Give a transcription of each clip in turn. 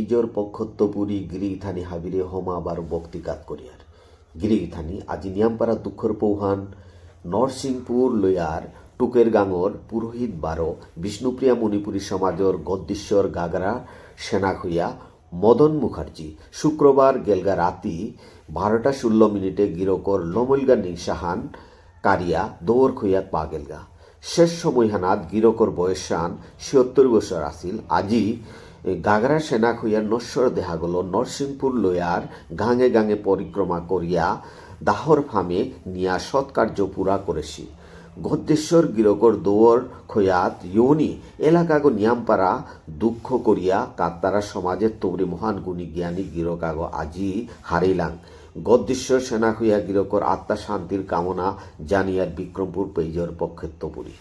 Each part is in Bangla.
পেইজর পক্ষত্বপুরী গিরিথানি হাবিরে হোমা বার বক্তিকাত করিয়ার গিরিথানি আজি নিয়ামপাড়া দুঃখর পৌহান নরসিংপুর লইয়ার টুকের গাঙর পুরোহিত বারো বিষ্ণুপ্রিয়া মণিপুরী সমাজর গদ্দীশ্বর গাগরা সেনাক হইয়া মদন মুখার্জি শুক্রবার গেলগা রাতি 12:16 গিরকর লমলগা নিংসাহান কারিয়া দৌড় খুইয়াত পা গেলগা শেষ সময়হানাত গিরকর বয়সান ৭৬ বছর আসিল আজি গাগরা সেনা খুইয়ার নশ্বর দেহা গেল নরসিংপুর লইয়ার গাঙে গাঙে পরিক্রমা করিয়া দাহর ফামে নিয়া সৎকার্য পুরা করেছি গদ্দেশ্বর গিরকর দৌড় খয়াত ইউনি এলাকাগো নিয়ামপাড়া দুঃখ করিয়া কাত্তারা সমাজের তবরি মহান গুণী জ্ঞানী গিরকাগো আজি হারিলাং গদ্দেশ্বর সেনা হইয়া গিরকর আত্মা শান্তির কামনা জানিয়ার বিক্রমপুর পেইজর পক্ষেত্বপুরী।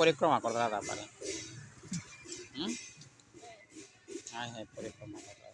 परिक्रमा करता था पर हाँ है परिक्रमा करता